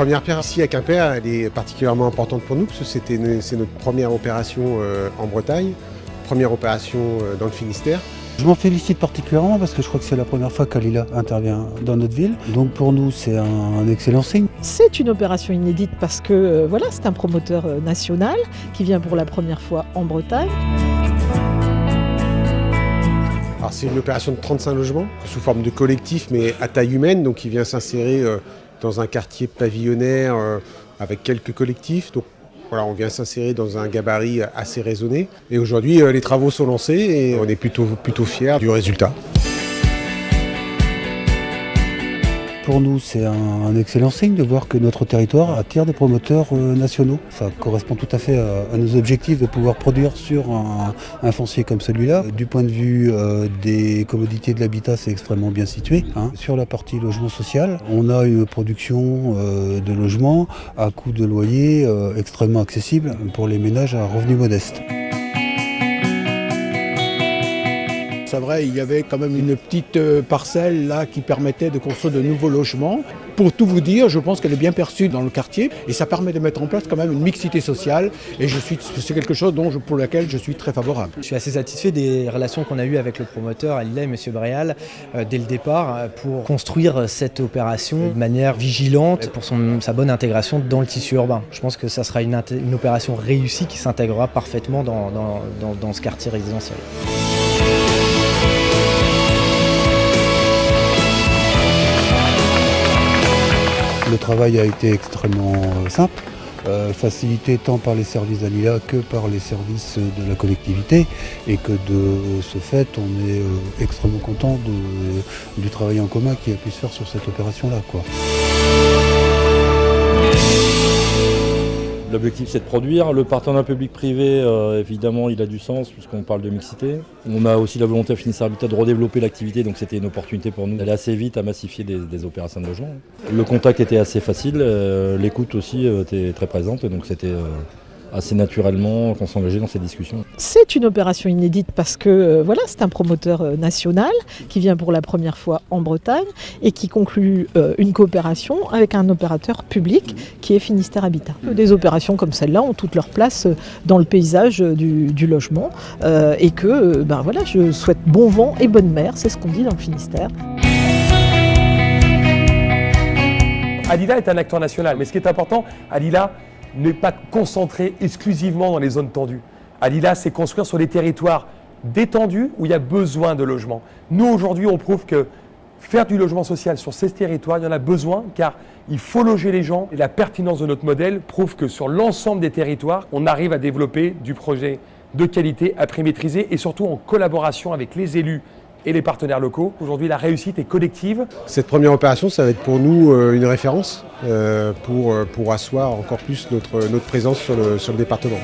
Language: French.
première pierre ici à Quimper, elle est particulièrement importante pour nous parce que c'est notre première opération en Bretagne, première opération dans le Finistère. Je m'en félicite particulièrement parce que je crois que c'est la première fois qu'Alila intervient dans notre ville. Donc pour nous, c'est un excellent signe. C'est une opération inédite parce que voilà, c'est un promoteur national qui vient pour la première fois en Bretagne. Alors c'est une opération de 35 logements sous forme de collectif mais à taille humaine, donc il vient s'insérer dans un quartier pavillonnaire avec quelques collectifs. Donc voilà, on vient s'insérer dans un gabarit assez raisonné. Et aujourd'hui, les travaux sont lancés et on est plutôt fiers du résultat. Pour nous, c'est un excellent signe de voir que notre territoire attire des promoteurs nationaux. Ça correspond tout à fait à nos objectifs de pouvoir produire sur un foncier comme celui-là. Du point de vue des commodités de l'habitat, c'est extrêmement bien situé. Sur la partie logement social, on a une production de logements à coût de loyer extrêmement accessible pour les ménages à revenus modestes. C'est vrai, il y avait quand même une petite parcelle là qui permettait de construire de nouveaux logements. Pour tout vous dire, je pense qu'elle est bien perçue dans le quartier et ça permet de mettre en place quand même une mixité sociale et c'est quelque chose pour lequel je suis très favorable. Je suis assez satisfait des relations qu'on a eues avec le promoteur Alila et M. Bréal dès le départ pour construire cette opération de manière vigilante pour sa bonne intégration dans le tissu urbain. Je pense que ça sera une opération réussie qui s'intégrera parfaitement dans ce quartier résidentiel. Le travail a été extrêmement simple, facilité tant par les services d'Alila que par les services de la collectivité et que de ce fait on est extrêmement content du travail en commun qui a pu se faire sur cette opération-là, quoi. L'objectif c'est de produire. Le partenariat public-privé, évidemment, il a du sens puisqu'on parle de mixité. On a aussi la volonté à Finistère Habitat de redévelopper l'activité, donc c'était une opportunité pour nous d'aller assez vite à massifier des opérations de logement. Le contact était assez facile, l'écoute aussi était très présente, donc c'était assez naturellement qu'on s'engageait dans ces discussions. C'est une opération inédite parce que voilà, c'est un promoteur national qui vient pour la première fois en Bretagne et qui conclut une coopération avec un opérateur public qui est Finistère Habitat. Des opérations comme celle-là ont toute leur place dans le paysage du logement et que voilà, je souhaite bon vent et bonne mère, c'est ce qu'on dit dans le Finistère. Alila est un acteur national, mais ce qui est important, Alila n'est pas concentré exclusivement dans les zones tendues. Alila, c'est construire sur les territoires détendus où il y a besoin de logements. Nous, aujourd'hui, on prouve que faire du logement social sur ces territoires, il y en a besoin car il faut loger les gens. Et la pertinence de notre modèle prouve que sur l'ensemble des territoires, on arrive à développer du projet de qualité à prix maîtrisé et surtout en collaboration avec les élus et les partenaires locaux. Aujourd'hui, la réussite est collective. Cette première opération, ça va être pour nous une référence pour asseoir encore plus notre présence sur le département.